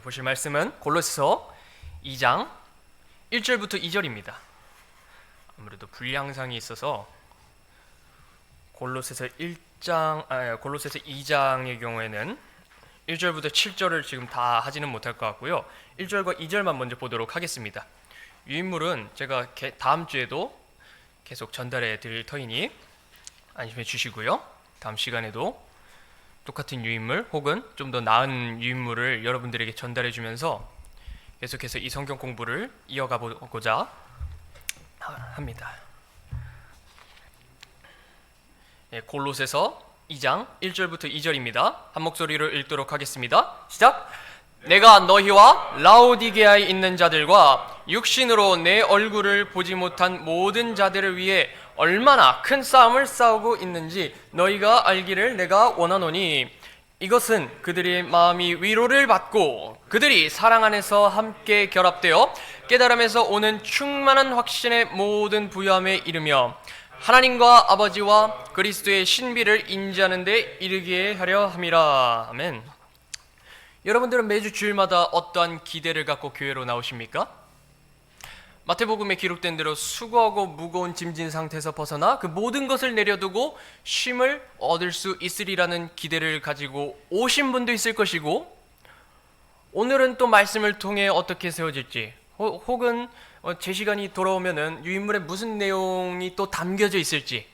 보실 말씀은 골로새서 2장 1절부터 2절입니다. 아무래도 분량상이 있어서 골로새서 2장의 경우에는 1절부터 7절을 지금 다 하지는 못할 것 같고요. 1절과 2절만 먼저 보도록 하겠습니다. 유인물은 제가 다음 주에도 계속 전달해 드릴 터이니 안심해 주시고요. 다음 시간에도 똑같은 유인물 혹은 좀 더 나은 유인물을 여러분들에게 전달해 주면서 계속해서 이 성경 공부를 이어가 보고자 합니다. 골로새서 2장 1절부터 2절입니다. 한 목소리로 읽도록 하겠습니다. 시작! 내가 너희와 라오디게아에 있는 자들과 육신으로 내 얼굴을 보지 못한 모든 자들을 위해 얼마나 큰 싸움을 싸우고 있는지 너희가 알기를 내가 원하노니 이것은 그들의 마음이 위로를 받고 그들이 사랑 안에서 함께 결합되어 깨달음에서 오는 충만한 확신의 모든 부요함에 이르며 하나님과 아버지와 그리스도의 신비를 인지하는 데 이르게 하려 함이라. 아멘. 여러분들은 매주 주일마다 어떠한 기대를 갖고 교회로 나오십니까? 마태복음에 기록된 대로 수고하고 무거운 짐진 상태에서 벗어나 그 모든 것을 내려두고 쉼을 얻을 수 있으리라는 기대를 가지고 오신 분도 있을 것이고, 오늘은 또 말씀을 통해 어떻게 세워질지 혹은 제 시간이 돌아오면은 유인물에 무슨 내용이 또 담겨져 있을지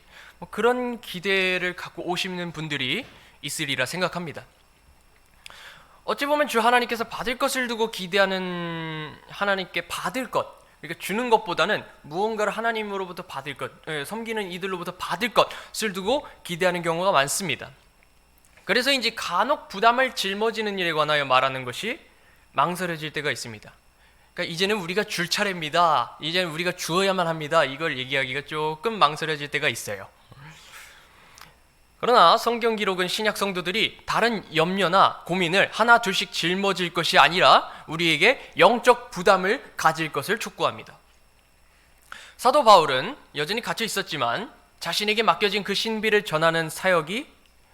그런 기대를 갖고 오시는 분들이 있으리라 생각합니다. 어찌 보면 주 하나님께서 받을 것을 두고 기대하는 하나님께 받을 것, 그러니까 주는 것보다는 무언가를 하나님으로부터 받을 것, 섬기는 이들로부터 받을 것을 두고 기대하는 경우가 많습니다. 그래서인지 간혹 부담을 짊어지는 일에 관하여 말하는 것이 망설여질 때가 있습니다. 그러니까 이제는 우리가 줄 차례입니다. 이제는 우리가 주어야만 합니다. 이걸 얘기하기가 조금 망설여질 때가 있어요. 그러나 성경 기록은 신약 성도들이 다른 염려나 고민을 하나 둘씩 짊어질 것이 아니라 우리에게 영적 부담을 가질 것을 촉구합니다. 사도 바울은 여전히 갇혀 있었지만 자신에게 맡겨진 그 신비를 전하는 사역이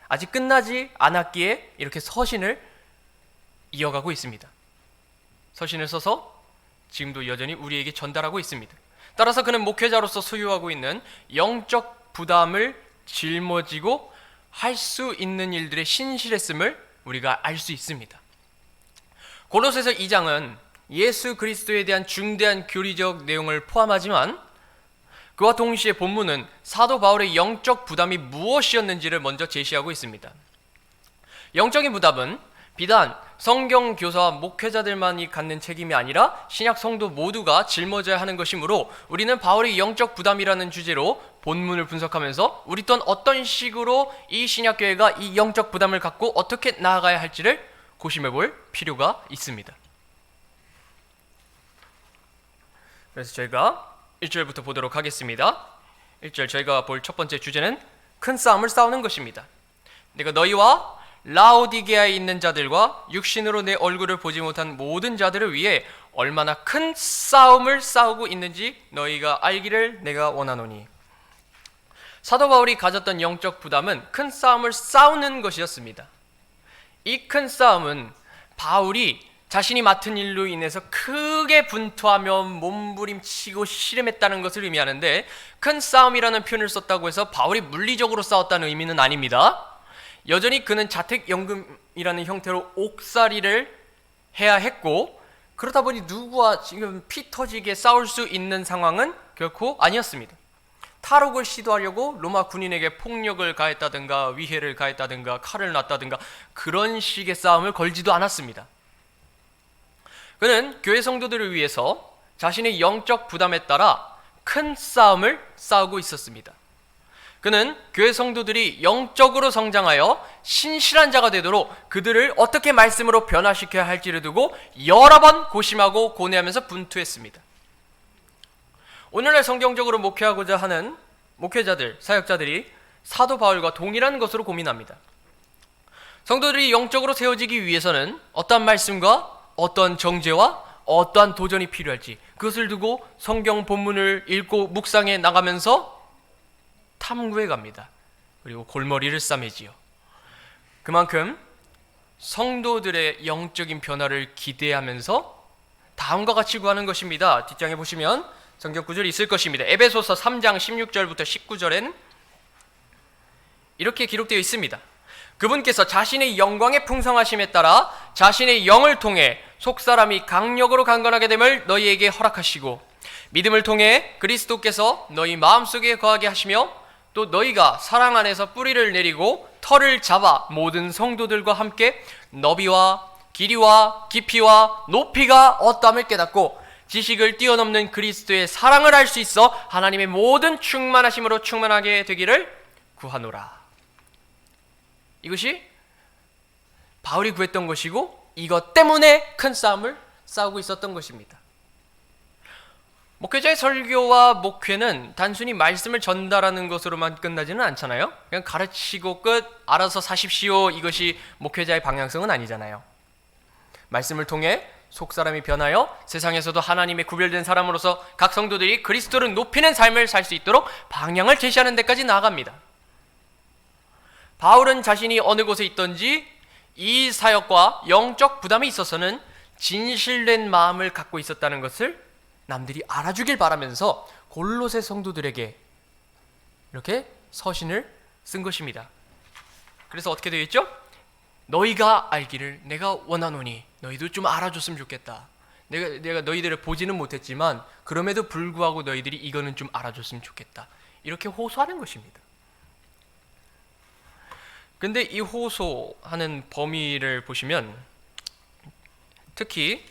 아직 끝나지 않았기에 이렇게 서신을 이어가고 있습니다. 서신을 써서 지금도 여전히 우리에게 전달하고 있습니다. 따라서 그는 목회자로서 소유하고 있는 영적 부담을 짊어지고 할 수 있는 일들의 신실했음을 우리가 알 수 있습니다. 골로새서 2장은 예수 그리스도에 대한 중대한 교리적 내용을 포함하지만 그와 동시에 본문은 사도 바울의 영적 부담이 무엇이었는지를 먼저 제시하고 있습니다. 영적인 부담은 비단 성경 교사와 목회자들만이 갖는 책임이 아니라 신약 성도 모두가 짊어져야 하는 것이므로 우리는 바울의 영적 부담이라는 주제로 본문을 분석하면서 우리 또한 어떤 식으로 이 신약교회가 이 영적 부담을 갖고 어떻게 나아가야 할지를 고심해 볼 필요가 있습니다. 그래서 저희가 1절부터 보도록 하겠습니다. 1절 저희가 볼 첫 번째 주제는 큰 싸움을 싸우는 것입니다. 내가 너희와 라오디게아에 있는 자들과 육신으로 내 얼굴을 보지 못한 모든 자들을 위해 얼마나 큰 싸움을 싸우고 있는지 너희가 알기를 내가 원하노니. 사도 바울이 가졌던 영적 부담은 큰 싸움을 싸우는 것이었습니다. 이 큰 싸움은 바울이 자신이 맡은 일로 인해서 크게 분투하며 몸부림치고 씨름했다는 것을 의미하는데, 큰 싸움이라는 표현을 썼다고 해서 바울이 물리적으로 싸웠다는 의미는 아닙니다. 여전히 그는 자택연금이라는 형태로 옥살이를 해야 했고, 그러다 보니 누구와 지금 피 터지게 싸울 수 있는 상황은 결코 아니었습니다. 탈옥을 시도하려고 로마 군인에게 폭력을 가했다든가 위해를 가했다든가 칼을 놨다든가 그런 식의 싸움을 걸지도 않았습니다. 그는 교회 성도들을 위해서 자신의 영적 부담에 따라 큰 싸움을 싸우고 있었습니다. 그는 교회 성도들이 영적으로 성장하여 신실한 자가 되도록 그들을 어떻게 말씀으로 변화시켜야 할지를 두고 여러 번 고심하고 고뇌하면서 분투했습니다. 오늘날 성경적으로 목회하고자 하는 목회자들, 사역자들이 사도 바울과 동일한 것으로 고민합니다. 성도들이 영적으로 세워지기 위해서는 어떠한 말씀과 어떠한 정죄와 어떠한 도전이 필요할지 그것을 두고 성경 본문을 읽고 묵상해 나가면서 탐구해 갑니다. 그리고 골머리를 싸매지요. 그만큼 성도들의 영적인 변화를 기대하면서 다음과 같이 구하는 것입니다. 뒷장에 보시면 성경 구절이 있을 것입니다. 에베소서 3장 16절부터 19절엔 이렇게 기록되어 있습니다. 그분께서 자신의 영광의 풍성하심에 따라 자신의 영을 통해 속사람이 강력으로 강건하게 됨을 너희에게 허락하시고 믿음을 통해 그리스도께서 너희 마음속에 거하게 하시며 또 너희가 사랑 안에서 뿌리를 내리고 털을 잡아 모든 성도들과 함께 너비와 길이와 깊이와 높이가 어떠함을 깨닫고 지식을 뛰어넘는 그리스도의 사랑을 알 수 있어 하나님의 모든 충만하심으로 충만하게 되기를 구하노라. 이것이 바울이 구했던 것이고 이것 때문에 큰 싸움을 싸우고 있었던 것입니다. 목회자의 설교와 목회는 단순히 말씀을 전달하는 것으로만 끝나지는 않잖아요. 그냥 가르치고 끝, 알아서 사십시오, 이것이 목회자의 방향성은 아니잖아요. 말씀을 통해 속사람이 변하여 세상에서도 하나님의 구별된 사람으로서 각 성도들이 그리스도를 높이는 삶을 살 수 있도록 방향을 제시하는 데까지 나아갑니다. 바울은 자신이 어느 곳에 있던지 이 사역과 영적 부담에 있어서는 진실된 마음을 갖고 있었다는 것을 남들이 알아주길 바라면서 골로새 성도들에게 이렇게 서신을 쓴 것입니다. 그래서 어떻게 되어 있죠? 너희가 알기를 내가 원하노니 너희도 좀 알아줬으면 좋겠다. 내가 너희들을 보지는 못했지만 그럼에도 불구하고 너희들이 이거는 좀 알아줬으면 좋겠다. 이렇게 호소하는 것입니다. 근데 이 호소하는 범위를 보시면 특히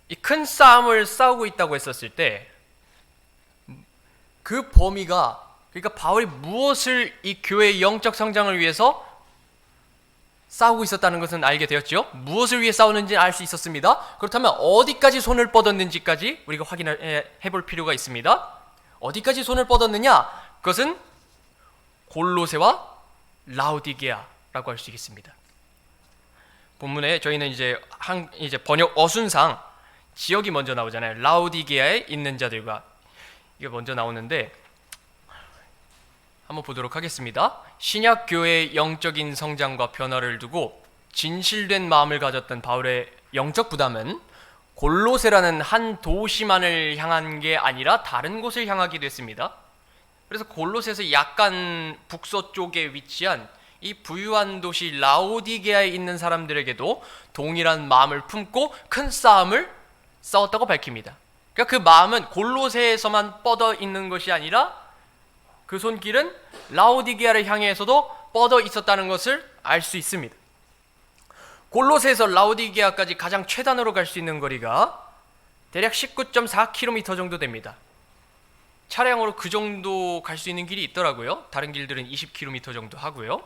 이 큰 싸움을 싸우고 있다고 했었을 때 그 범위가, 그러니까 바울이 무엇을 이 교회의 영적 성장을 위해서 싸우고 있었다는 것은 알게 되었죠. 무엇을 위해 싸우는지 알 수 있었습니다. 그렇다면 어디까지 손을 뻗었는지까지 우리가 확인해 볼 필요가 있습니다. 어디까지 손을 뻗었느냐? 그것은 골로새와 라오디게아라고 할 수 있겠습니다. 본문에 저희는 이제 번역 어순상 지역이 먼저 나오잖아요. 라오디게아에 있는 자들과 이게 먼저 나오는데 한번 보도록 하겠습니다. 신약 교회의 영적인 성장과 변화를 두고 진실된 마음을 가졌던 바울의 영적 부담은 골로새라는 한 도시만을 향한 게 아니라 다른 곳을 향하기도 했습니다. 그래서 골로새에서 약간 북서쪽에 위치한 이 부유한 도시 라오디게아에 있는 사람들에게도 동일한 마음을 품고 큰 싸움을 싸웠다고 밝힙니다. 그러니까 그 마음은 골로새에서만 뻗어 있는 것이 아니라 그 손길은 라오디게아를 향해서도 뻗어 있었다는 것을 알 수 있습니다. 골로새에서 라오디게아까지 가장 최단으로 갈 수 있는 거리가 대략 19.4km 정도 됩니다. 차량으로 그 정도 갈 수 있는 길이 있더라고요. 다른 길들은 20km 정도 하고요.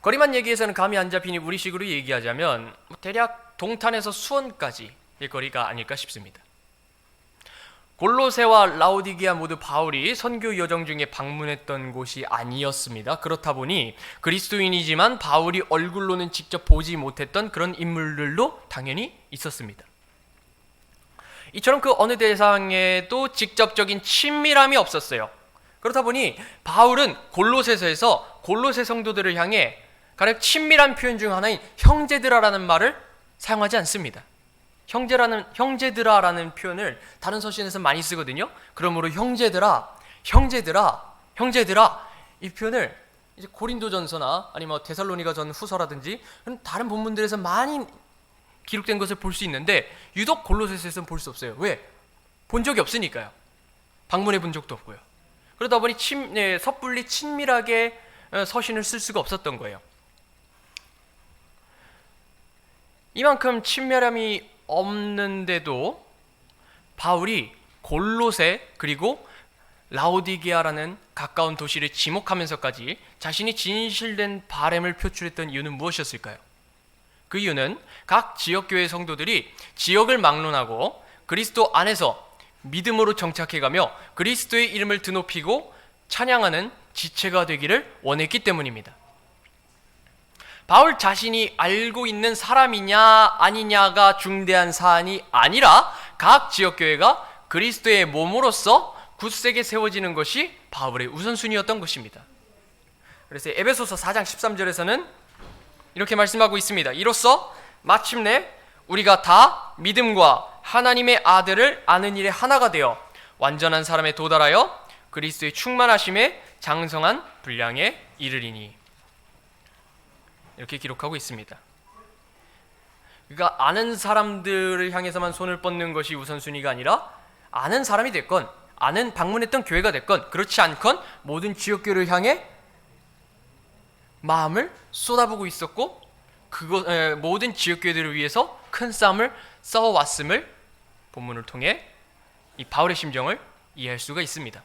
거리만 얘기해서는 감이 안 잡히니 우리식으로 얘기하자면 대략 동탄에서 수원까지의 거리가 아닐까 싶습니다. 골로새와 라오디게아 모두 바울이 선교 여정 중에 방문했던 곳이 아니었습니다. 그렇다 보니 그리스도인이지만 바울이 얼굴로는 직접 보지 못했던 그런 인물들도 당연히 있었습니다. 이처럼 그 어느 대상에도 직접적인 친밀함이 없었어요. 그렇다 보니 바울은 골로새서에서 골로새 성도들을 향해 가장 친밀한 표현 중 하나인 형제들아라는 말을 사용하지 않습니다. 형제들아라는 표현을 다른 서신에서 많이 쓰거든요. 그러므로 형제들아 이 표현을 이제 고린도전서나 아니면 데살로니가 전 후서라든지 다른 본문들에서 많이 기록된 것을 볼 수 있는데 유독 골로새서에서는 볼 수 없어요. 왜? 본 적이 없으니까요. 방문해 본 적도 없고요. 그러다 보니 섣불리 친밀하게 서신을 쓸 수가 없었던 거예요. 이만큼 친밀함이 없는데도 바울이 골로새 그리고 라오디게아라는 가까운 도시를 지목하면서까지 자신이 진실된 바램을 표출했던 이유는 무엇이었을까요? 그 이유는 각 지역교회 성도들이 지역을 막론하고 그리스도 안에서 믿음으로 정착해가며 그리스도의 이름을 드높이고 찬양하는 지체가 되기를 원했기 때문입니다. 바울 자신이 알고 있는 사람이냐 아니냐가 중대한 사안이 아니라 각 지역교회가 그리스도의 몸으로서 굳세게 세워지는 것이 바울의 우선순위였던 것입니다. 그래서 에베소서 4장 13절에서는 이렇게 말씀하고 있습니다. 이로써 마침내 우리가 다 믿음과 하나님의 아들을 아는 일에 하나가 되어 완전한 사람에 도달하여 그리스도의 충만하심에 장성한 분량에 이르리니, 이렇게 기록하고 있습니다. 그러니까 아는 사람들을 향해서만 손을 뻗는 것이 우선순위가 아니라 아는 사람이 됐건 아는 방문했던 교회가 됐건 그렇지 않건 모든 지역교회를 향해 마음을 쏟아부고 있었고 모든 지역교회들을 위해서 큰 싸움을 싸워왔음을 본문을 통해 이 바울의 심정을 이해할 수가 있습니다.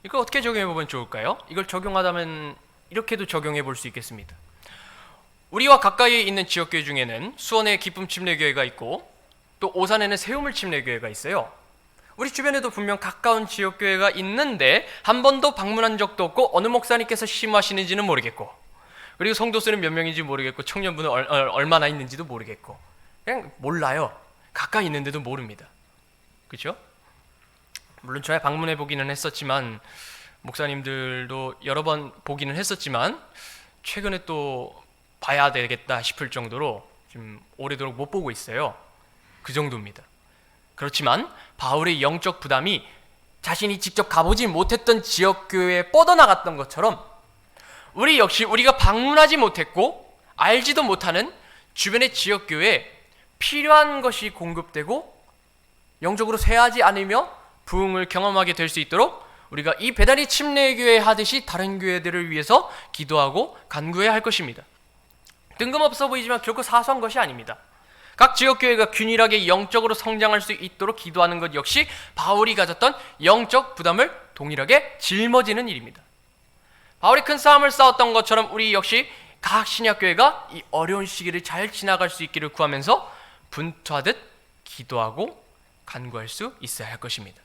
이걸 어떻게 적용해 보면 좋을까요? 이걸 적용하다면 이렇게도 적용해 볼 수 있겠습니다. 우리와 가까이에 있는 지역교회 중에는 수원에 기쁨 침례교회가 있고 또 오산에는 세우물 침례교회가 있어요. 우리 주변에도 분명 가까운 지역교회가 있는데 한 번도 방문한 적도 없고 어느 목사님께서 심하시는지는 모르겠고, 그리고 성도수는 몇 명인지 모르겠고 청년부는 얼마나 있는지도 모르겠고 그냥 몰라요. 가까이 있는데도 모릅니다. 그렇죠? 물론 저야 방문해 보기는 했었지만 목사님들도 여러 번 보기는 했었지만 최근에 또 봐야 되겠다 싶을 정도로 좀 오래도록 못 보고 있어요. 그 정도입니다. 그렇지만 바울의 영적 부담이 자신이 직접 가보지 못했던 지역교회에 뻗어나갔던 것처럼 우리 역시 우리가 방문하지 못했고 알지도 못하는 주변의 지역교회에 필요한 것이 공급되고 영적으로 쇠하지 않으며 부흥을 경험하게 될 수 있도록 우리가 이 배다리 침례교회 하듯이 다른 교회들을 위해서 기도하고 간구해야 할 것입니다. 뜬금없어 보이지만 결코 사소한 것이 아닙니다. 각 지역교회가 균일하게 영적으로 성장할 수 있도록 기도하는 것 역시 바울이 가졌던 영적 부담을 동일하게 짊어지는 일입니다. 바울이 큰 싸움을 싸웠던 것처럼 우리 역시 각 신약교회가 이 어려운 시기를 잘 지나갈 수 있기를 구하면서 분투하듯 기도하고 간구할 수 있어야 할 것입니다.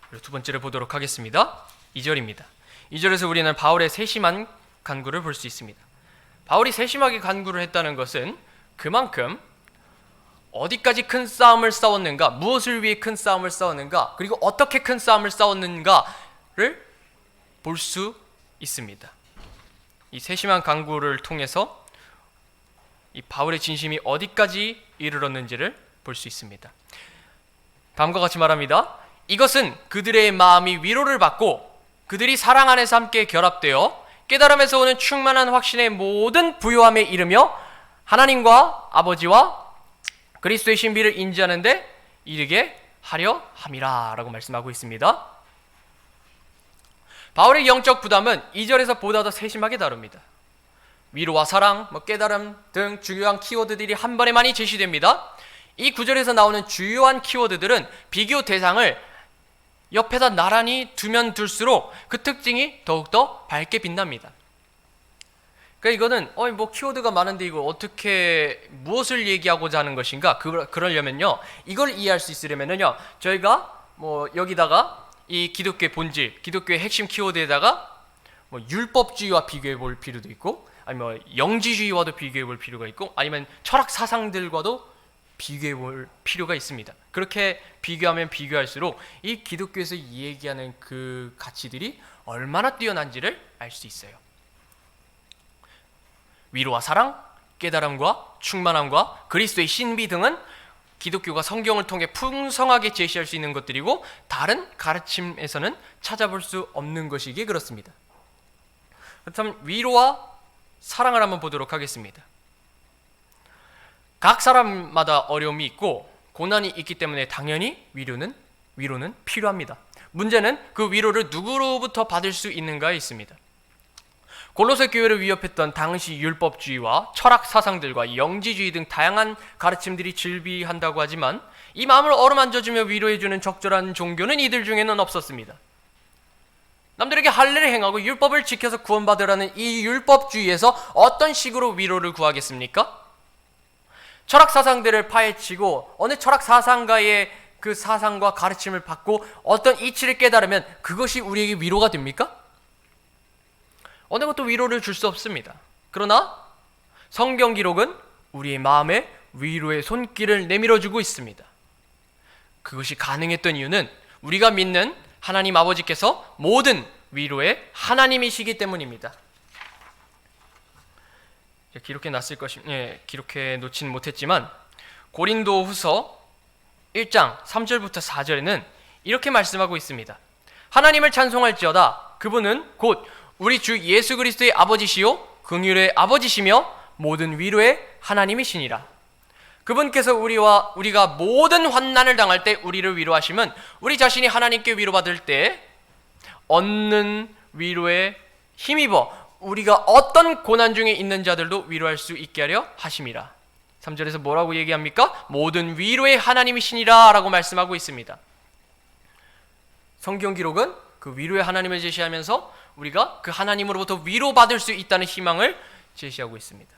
그리고 두 번째를 보도록 하겠습니다. 2절입니다. 2절에서 우리는 바울의 세심한 간구를 볼 수 있습니다. 바울이 세심하게 간구를 했다는 것은 그만큼 어디까지 큰 싸움을 싸웠는가, 무엇을 위해 큰 싸움을 싸웠는가, 그리고 어떻게 큰 싸움을 싸웠는가를 볼 수 있습니다. 이 세심한 간구를 통해서 이 바울의 진심이 어디까지 이르렀는지를 볼 수 있습니다. 다음과 같이 말합니다. 이것은 그들의 마음이 위로를 받고 그들이 사랑 안에서 함께 결합되어 깨달음에서 오는 충만한 확신의 모든 부요함에 이르며 하나님과 아버지와 그리스도의 신비를 인지하는데 이르게 하려 함이라 라고 말씀하고 있습니다. 바울의 영적 부담은 2절에서 보다 더 세심하게 다룹니다. 위로와 사랑, 깨달음 등 중요한 키워드들이 한 번에 많이 제시됩니다. 이 구절에서 나오는 주요한 키워드들은 비교 대상을 옆에다 나란히 두면 둘수록 그 특징이 더욱더 밝게 빛납니다. 그러니까 이거는 키워드가 많은데 이거 어떻게 무엇을 얘기하고자 하는 것인가? 그러려면요, 이걸 이해할 수 있으려면요, 저희가 여기다가 이 기독교의 본질, 기독교의 핵심 키워드에다가 율법주의와 비교해 볼 필요도 있고, 아니면 영지주의와도 비교해 볼 필요가 있고, 아니면 철학 사상들과도 비교해 볼 필요가 있습니다. 그렇게 비교하면 비교할수록 이 기독교에서 얘기하는 그 가치들이 얼마나 뛰어난지를 알 수 있어요. 위로와 사랑, 깨달음과 충만함과 그리스도의 신비 등은 기독교가 성경을 통해 풍성하게 제시할 수 있는 것들이고 다른 가르침에서는 찾아볼 수 없는 것이기에 그렇습니다. 그렇다면 위로와 사랑을 한번 보도록 하겠습니다. 각 사람마다 어려움이 있고 고난이 있기 때문에 당연히 위로는 필요합니다. 문제는 그 위로를 누구로부터 받을 수 있는가에 있습니다. 골로새 교회를 위협했던 당시 율법주의와 철학 사상들과 영지주의 등 다양한 가르침들이 즐비한다고 하지만 이 마음을 어루만져주며 위로해주는 적절한 종교는 이들 중에는 없었습니다. 남들에게 할례를 행하고 율법을 지켜서 구원받으라는 이 율법주의에서 어떤 식으로 위로를 구하겠습니까? 철학 사상들을 파헤치고 어느 철학 사상가의 그 사상과 가르침을 받고 어떤 이치를 깨달으면 그것이 우리에게 위로가 됩니까? 어느 것도 위로를 줄 수 없습니다. 그러나 성경 기록은 우리의 마음에 위로의 손길을 내밀어주고 있습니다. 그것이 가능했던 이유는 우리가 믿는 하나님 아버지께서 모든 위로의 하나님이시기 때문입니다. 기록해 놓진 못했지만 고린도후서 1장 3절부터 4절에는 이렇게 말씀하고 있습니다. 하나님을 찬송할지어다. 그분은 곧 우리 주 예수 그리스도의 아버지시요 긍휼의 아버지시며 모든 위로의 하나님이시니라. 그분께서 우리가 모든 환난을 당할 때 우리를 위로하시면 우리 자신이 하나님께 위로받을 때 얻는 위로에 힘입어 우리가 어떤 고난 중에 있는 자들도 위로할 수 있게 하려 하심이라. 3절에서 뭐라고 얘기합니까? 모든 위로의 하나님이시니라 라고 말씀하고 있습니다. 성경 기록은 그 위로의 하나님을 제시하면서 우리가 그 하나님으로부터 위로받을 수 있다는 희망을 제시하고 있습니다.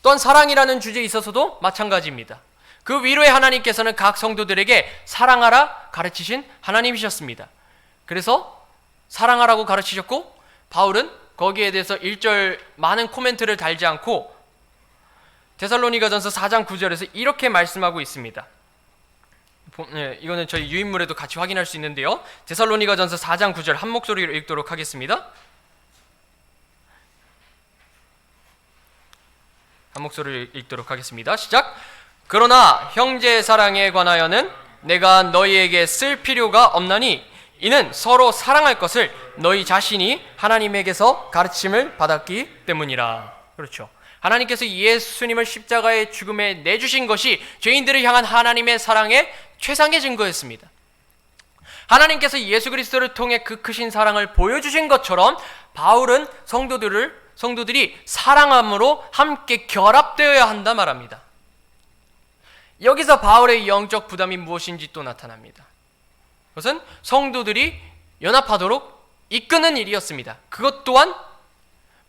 또한 사랑이라는 주제에 있어서도 마찬가지입니다. 그 위로의 하나님께서는 각 성도들에게 사랑하라 가르치신 하나님이셨습니다. 그래서 사랑하라고 가르치셨고 바울은 거기에 대해서 1절 많은 코멘트를 달지 않고 데살로니가전서 4장 9절에서 이렇게 말씀하고 있습니다. 이거는 저희 유인물에도 같이 확인할 수 있는데요. 데살로니가전서 4장 9절 한 목소리로 읽도록 하겠습니다. 한 목소리로 읽도록 하겠습니다. 시작. 그러나 형제 사랑에 관하여는 내가 너희에게 쓸 필요가 없나니 이는 서로 사랑할 것을 너희 자신이 하나님에게서 가르침을 받았기 때문이라. 그렇죠. 하나님께서 예수님을 십자가의 죽음에 내주신 것이 죄인들을 향한 하나님의 사랑의 최상의 증거였습니다. 하나님께서 예수 그리스도를 통해 그 크신 사랑을 보여주신 것처럼 바울은 성도들이 사랑함으로 함께 결합되어야 한다 말합니다. 여기서 바울의 영적 부담이 무엇인지 또 나타납니다. 그것은 성도들이 연합하도록 이끄는 일이었습니다. 그것 또한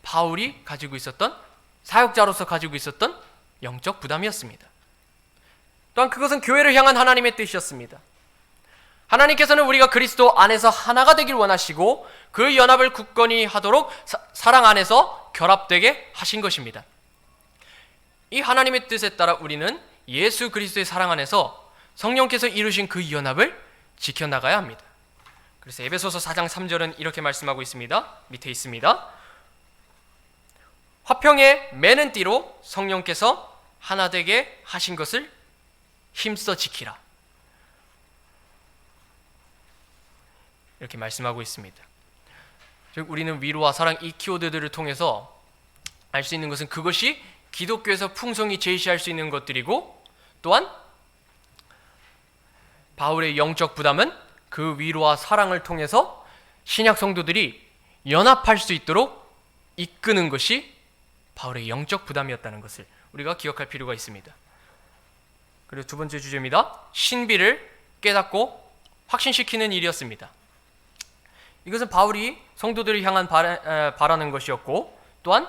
바울이 가지고 있었던 사역자로서 가지고 있었던 영적 부담이었습니다. 또한 그것은 교회를 향한 하나님의 뜻이었습니다. 하나님께서는 우리가 그리스도 안에서 하나가 되길 원하시고 그 연합을 굳건히 하도록 사랑 안에서 결합되게 하신 것입니다. 이 하나님의 뜻에 따라 우리는 예수 그리스도의 사랑 안에서 성령께서 이루신 그 연합을 지켜나가야 합니다. 그래서 에베소서 4장 3절은 이렇게 말씀하고 있습니다. 밑에 있습니다. 화평에 매는 띠로 성령께서 하나 되게 하신 것을 힘써 지키라. 이렇게 말씀하고 있습니다. 즉 우리는 위로와 사랑 이 키워드들을 통해서 알 수 있는 것은 그것이 기독교에서 풍성히 제시할 수 있는 것들이고 또한 바울의 영적 부담은 그 위로와 사랑을 통해서 신약 성도들이 연합할 수 있도록 이끄는 것이 바울의 영적 부담이었다는 것을 우리가 기억할 필요가 있습니다. 그리고 두 번째 주제입니다. 신비를 깨닫고 확신시키는 일이었습니다. 이것은 바울이 성도들을 향한 바라는 것이었고 또한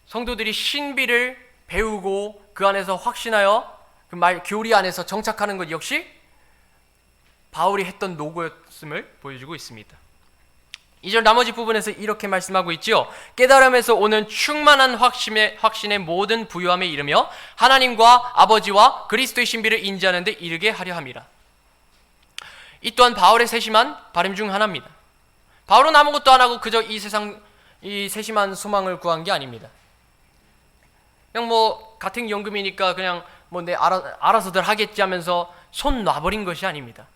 성도들이 신비를 배우고 그 안에서 확신하여 그 교리 안에서 정착하는 것 역시 바울이 했던 노고였음을 보여주고 있습니다. 2절 나머지 부분에서 이렇게 말씀하고 있지요. 깨달음에서 오는 충만한 확신의 모든 부요함에 이르며 하나님과 아버지와 그리스도의 신비를 인지하는 데 이르게 하려 함이라. 이 또한 바울의 세심한 바람 중 하나입니다. 바울은 아무것도 안 하고 그저 이 세심한 소망을 구한 게 아닙니다. 그냥 같은 연금이니까 그냥 내 알아서들 하겠지 하면서 손 놔버린 것이 아닙니다.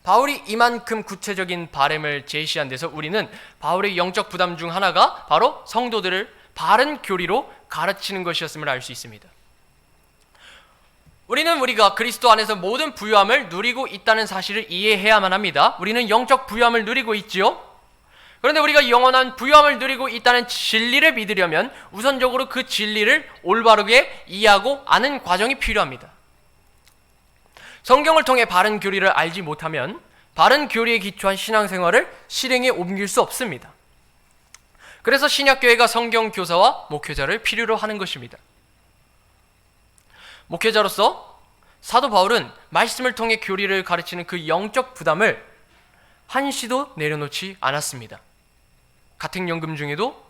바울이 이만큼 구체적인 바람을 제시한 데서 우리는 바울의 영적 부담 중 하나가 바로 성도들을 바른 교리로 가르치는 것이었음을 알 수 있습니다. 우리가 그리스도 안에서 모든 부유함을 누리고 있다는 사실을 이해해야만 합니다. 우리는 영적 부유함을 누리고 있지요. 그런데 우리가 영원한 부유함을 누리고 있다는 진리를 믿으려면 우선적으로 그 진리를 올바르게 이해하고 아는 과정이 필요합니다. 성경을 통해 바른 교리를 알지 못하면 바른 교리에 기초한 신앙생활을 실행에 옮길 수 없습니다. 그래서 신약교회가 성경 교사와 목회자를 필요로 하는 것입니다. 목회자로서 사도 바울은 말씀을 통해 교리를 가르치는 그 영적 부담을 한시도 내려놓지 않았습니다. 가택연금 중에도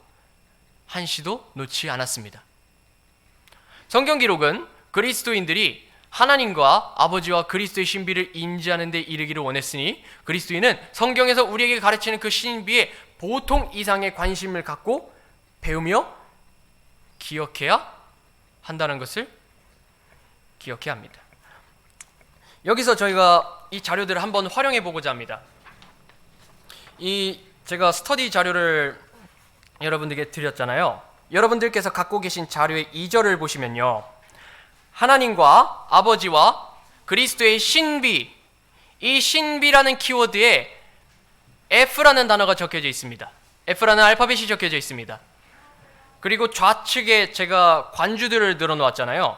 한시도 놓지 않았습니다. 성경 기록은 그리스도인들이 하나님과 아버지와 그리스도의 신비를 인지하는 데 이르기를 원했으니 그리스도인은 성경에서 우리에게 가르치는 그 신비에 보통 이상의 관심을 갖고 배우며 기억해야 한다는 것을 기억해야 합니다. 여기서 저희가 이 자료들을 한번 활용해 보고자 합니다. 제가 스터디 자료를 여러분들에게 드렸잖아요. 여러분들께서 갖고 계신 자료의 2절을 보시면요, 하나님과 아버지와 그리스도의 신비, 이 신비라는 키워드에 F라는 단어가 적혀져 있습니다. F라는 알파벳이 적혀져 있습니다. 그리고 좌측에 제가 관주들을 늘어놓았잖아요.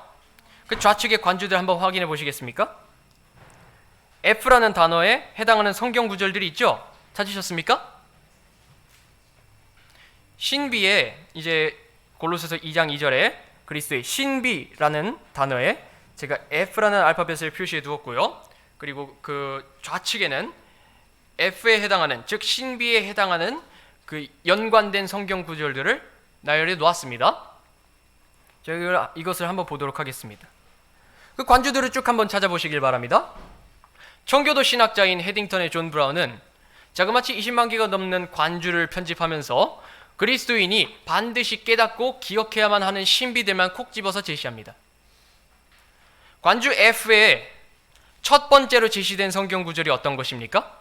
그 좌측의 관주들 한번 확인해 보시겠습니까? F라는 단어에 해당하는 성경 구절들이 있죠? 찾으셨습니까? 신비에 이제 골로새서 2장 2절에 그리스도의 신비라는 단어에 제가 F라는 알파벳을 표시해 두었고요. 그리고 그 좌측에는 F에 해당하는, 즉 신비에 해당하는 그 연관된 성경 구절들을 나열해 놓았습니다. 제가 이것을 한번 보도록 하겠습니다. 그 관주들을 쭉 한번 찾아보시길 바랍니다. 청교도 신학자인 헤딩턴의 존 브라운은 자그마치 20만 개가 넘는 관주를 편집하면서 그리스도인이 반드시 깨닫고 기억해야만 하는 신비들만 콕 집어서 제시합니다. 관주 F에 첫 번째로 제시된 성경 구절이 어떤 것입니까?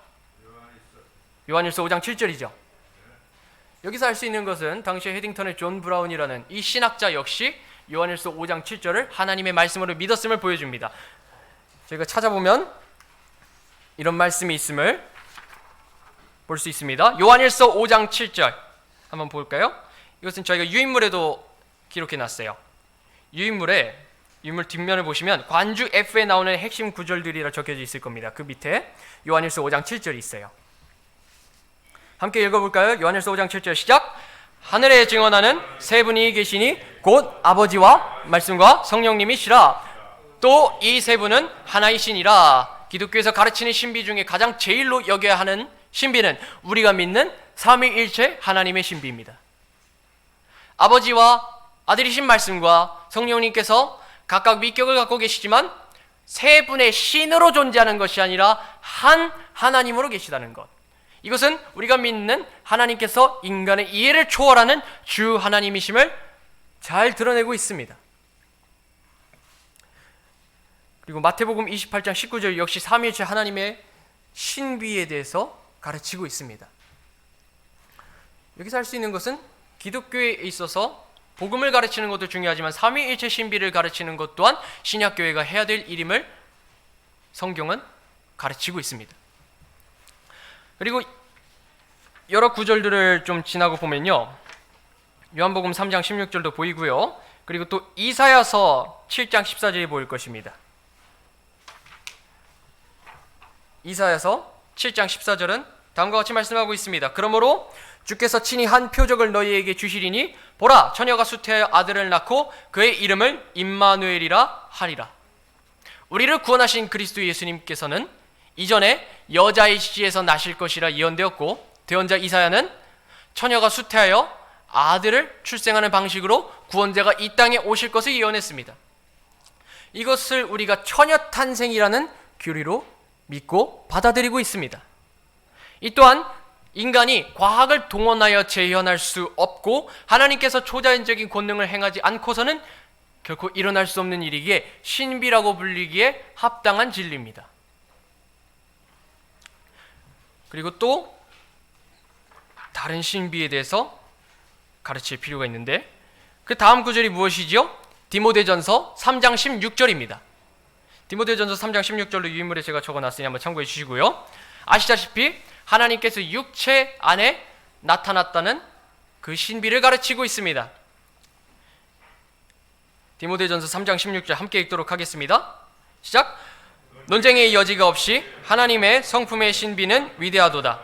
요한일서 5장 7절이죠. 여기서 알 수 있는 것은 당시 헤딩턴의 존 브라운이라는 이 신학자 역시 요한일서 5장 7절을 하나님의 말씀으로 믿었음을 보여줍니다. 저희가 찾아보면 이런 말씀이 있음을 볼 수 있습니다. 요한일서 5장 7절 한번 볼까요? 이것은 저희가 유인물에도 기록해 놨어요. 유인물 뒷면을 보시면 관주 F에 나오는 핵심 구절들이라 적혀져 있을 겁니다. 그 밑에 요한일서 5장 7절이 있어요. 함께 읽어볼까요? 요한일서 5장 7절 시작! 하늘에 증언하는 세 분이 계시니 곧 아버지와 말씀과 성령님이시라. 또 이 세 분은 하나이시니라. 기독교에서 가르치는 신비 중에 가장 제일로 여겨야 하는 신비는 우리가 믿는 삼위일체 하나님의 신비입니다. 아버지와 아들이신 말씀과 성령님께서 각각 위격을 갖고 계시지만 세 분의 신으로 존재하는 것이 아니라 한 하나님으로 계시다는 것. 이것은 우리가 믿는 하나님께서 인간의 이해를 초월하는 주 하나님이심을 잘 드러내고 있습니다. 그리고 마태복음 28장 19절 역시 삼위일체 하나님의 신비에 대해서 가르치고 있습니다. 여기서 할 수 있는 것은 기독교에 있어서 복음을 가르치는 것도 중요하지만 삼위일체 신비를 가르치는 것 또한 신약교회가 해야 될 일임을 성경은 가르치고 있습니다. 그리고 여러 구절들을 좀 지나고 보면요, 요한복음 3장 16절도 보이고요. 그리고 또 이사야서 7장 14절이 보일 것입니다. 이사야서 7장 14절은 다음과 같이 말씀하고 있습니다. 그러므로 주께서 친히 한 표적을 너희에게 주시리니 보라, 처녀가 수태하여 아들을 낳고 그의 이름을 임마누엘이라 하리라. 우리를 구원하신 그리스도 예수님께서는 이전에 여자의 씨에서 나실 것이라 예언되었고, 대언자 이사야는 처녀가 수태하여 아들을 출생하는 방식으로 구원자가 이 땅에 오실 것을 예언했습니다. 이것을 우리가 처녀 탄생이라는 교리로 믿고 받아들이고 있습니다. 이 또한 인간이 과학을 동원하여 재현할 수 없고 하나님께서 초자연적인 권능을 행하지 않고서는 결코 일어날 수 없는 일이기에 신비라고 불리기에 합당한 진리입니다. 그리고 또 다른 신비에 대해서 가르칠 필요가 있는데 그 다음 구절이 무엇이지요? 디모데전서 3장 16절입니다. 디모데전서 3장 16절로 유인물에 제가 적어놨으니 한번 참고해 주시고요. 아시다시피 하나님께서 육체 안에 나타났다는 그 신비를 가르치고 있습니다. 디모데전서 3장 16절 함께 읽도록 하겠습니다. 시작! 논쟁의 여지가 없이 하나님의 성품의 신비는 위대하도다.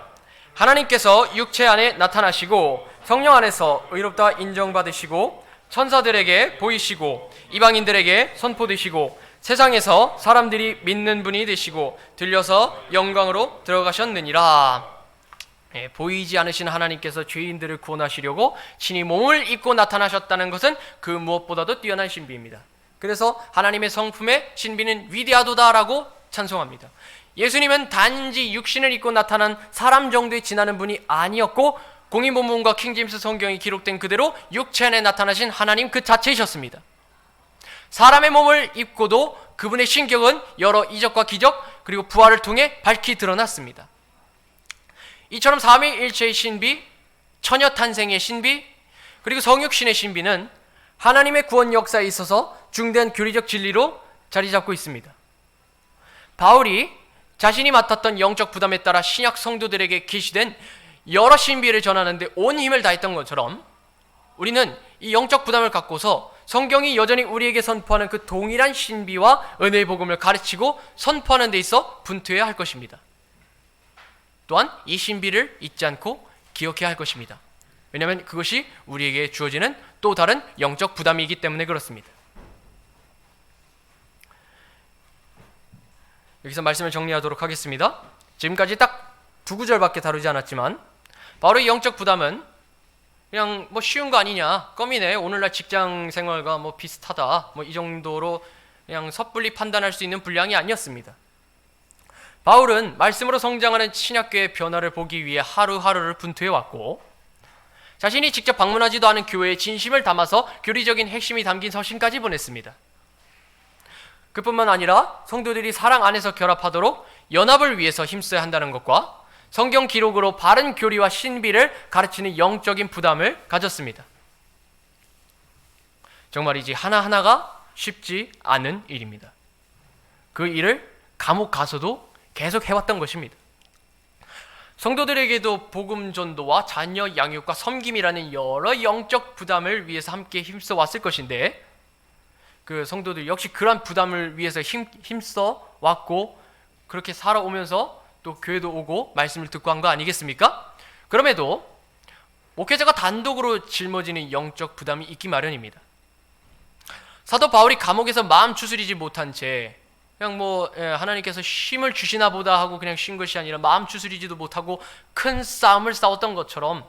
하나님께서 육체 안에 나타나시고 성령 안에서 의롭다 인정받으시고 천사들에게 보이시고 이방인들에게 선포되시고 세상에서 사람들이 믿는 분이 되시고 들려서 영광으로 들어가셨느니라. 보이지 않으신 하나님께서 죄인들을 구원하시려고 친히 몸을 입고 나타나셨다는 것은 그 무엇보다도 뛰어난 신비입니다. 그래서 하나님의 성품의 신비는 위대하도다라고 찬송합니다. 예수님은 단지 육신을 입고 나타난 사람 정도에 지나는 분이 아니었고 공인본문과 킹제임스 성경이 기록된 그대로 육체 안에 나타나신 하나님 그 자체이셨습니다. 사람의 몸을 입고도 그분의 신격은 여러 이적과 기적 그리고 부활을 통해 밝히 드러났습니다. 이처럼 삼위일체의 신비, 처녀 탄생의 신비, 그리고 성육신의 신비는 하나님의 구원 역사에 있어서 중대한 교리적 진리로 자리 잡고 있습니다. 바울이 자신이 맡았던 영적 부담에 따라 신약 성도들에게 계시된 여러 신비를 전하는데 온 힘을 다했던 것처럼 우리는 이 영적 부담을 갖고서 성경이 여전히 우리에게 선포하는 그 동일한 신비와 은혜의 복음을 가르치고 선포하는 데 있어 분투해야 할 것입니다. 또한 이 신비를 잊지 않고 기억해야 할 것입니다. 왜냐하면 그것이 우리에게 주어지는 또 다른 영적 부담이기 때문에 그렇습니다. 여기서 말씀을 정리하도록 하겠습니다. 지금까지 딱 두 구절밖에 다루지 않았지만 바로 이 영적 부담은 그냥 뭐 쉬운 거 아니냐, 껌이네, 오늘날 직장 생활과 뭐 비슷하다, 뭐 이 정도로 그냥 섣불리 판단할 수 있는 분량이 아니었습니다. 바울은 말씀으로 성장하는 신약교회의 변화를 보기 위해 하루하루를 분투해왔고 자신이 직접 방문하지도 않은 교회에 진심을 담아서 교리적인 핵심이 담긴 서신까지 보냈습니다. 그뿐만 아니라 성도들이 사랑 안에서 결합하도록 연합을 위해서 힘써야 한다는 것과 성경 기록으로 바른 교리와 신비를 가르치는 영적인 부담을 가졌습니다. 정말이지 하나하나가 쉽지 않은 일입니다. 그 일을 감옥 가서도 계속 해왔던 것입니다. 성도들에게도 복음 전도와 자녀 양육과 섬김이라는 여러 영적 부담을 위해서 함께 힘써 왔을 것인데 그 성도들 역시 그러한 부담을 위해서 힘써 왔고 그렇게 살아오면서 또 교회도 오고 말씀을 듣고 한 거 아니겠습니까? 그럼에도 목회자가 단독으로 짊어지는 영적 부담이 있기 마련입니다. 사도 바울이 감옥에서 마음 추스리지 못한 채 그냥 하나님께서 힘을 주시나 보다 하고 그냥 쉰 것이 아니라 마음 추스리지도 못하고 큰 싸움을 싸웠던 것처럼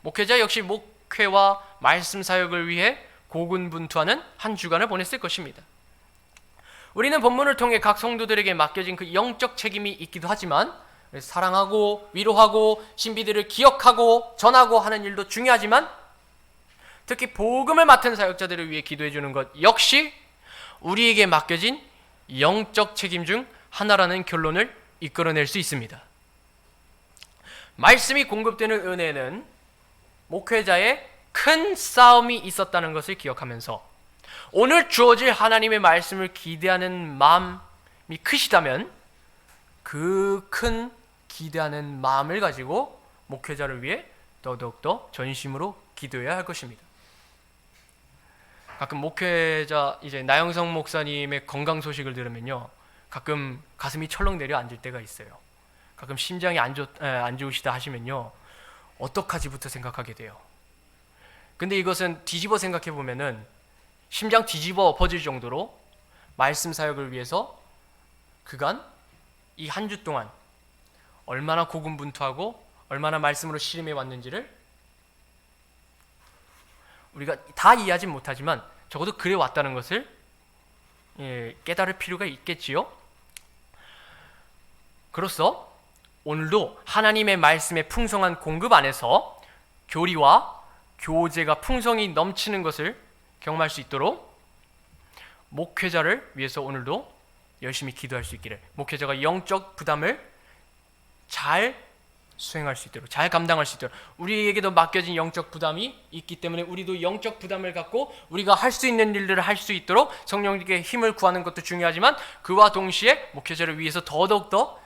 목회자 역시 목회와 말씀 사역을 위해 고군분투하는 한 주간을 보냈을 것입니다. 우리는 본문을 통해 각 성도들에게 맡겨진 그 영적 책임이 있기도 하지만 사랑하고 위로하고 신비들을 기억하고 전하고 하는 일도 중요하지만 특히 복음을 맡은 사역자들을 위해 기도해 주는 것 역시 우리에게 맡겨진 영적 책임 중 하나라는 결론을 이끌어낼 수 있습니다. 말씀이 공급되는 은혜는 목회자의 큰 싸움이 있었다는 것을 기억하면서 오늘 주어질 하나님의 말씀을 기대하는 마음이 크시다면 그 큰 기대하는 마음을 가지고 목회자를 위해 더더욱더 전심으로 기도해야 할 것입니다. 가끔 목회자 이제 나영성 목사님의 건강 소식을 들으면요, 가끔 가슴이 철렁 내려앉을 때가 있어요. 가끔 심장이 안 좋으시다 하시면요, 어떡하지부터 생각하게 돼요. 근데 이것은 뒤집어 생각해 보면은 심장 뒤집어 엎어질 정도로 말씀 사역을 위해서 그간 이 한 주 동안 얼마나 고군분투하고 얼마나 말씀으로 씨름해 왔는지를 우리가 다 이해하진 못하지만 적어도 그래 왔다는 것을 깨달을 필요가 있겠지요. 그로써 오늘도 하나님의 말씀의 풍성한 공급 안에서 교리와 교제가 풍성히 넘치는 것을 경험할 수 있도록 목회자를 위해서 오늘도 열심히 기도할 수 있기를, 목회자가 영적 부담을 잘 수행할 수 있도록, 잘 감당할 수 있도록, 우리에게도 맡겨진 영적 부담이 있기 때문에 우리도 영적 부담을 갖고 우리가 할 수 있는 일들을 할 수 있도록 성령님께 힘을 구하는 것도 중요하지만 그와 동시에 목회자를 위해서 더더욱더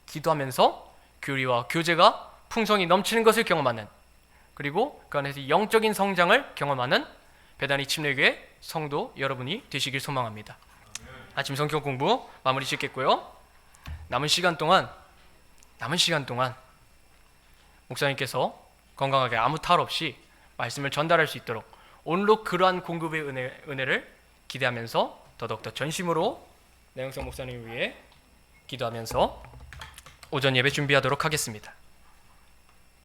기도하면서 교리와 교제가 풍성히 넘치는 것을 경험하는, 그리고 그 안에서 영적인 성장을 경험하는 배단위 침례교회 성도 여러분이 되시길 소망합니다. 아침 성경 공부 마무리 짓겠고요. 남은 시간 동안 목사님께서 건강하게 아무 탈 없이 말씀을 전달할 수 있도록 오늘도 그러한 공급의 은혜를 기대하면서 더더욱더 전심으로 나영성 목사님 위해 기도하면서 오전 예배 준비하도록 하겠습니다.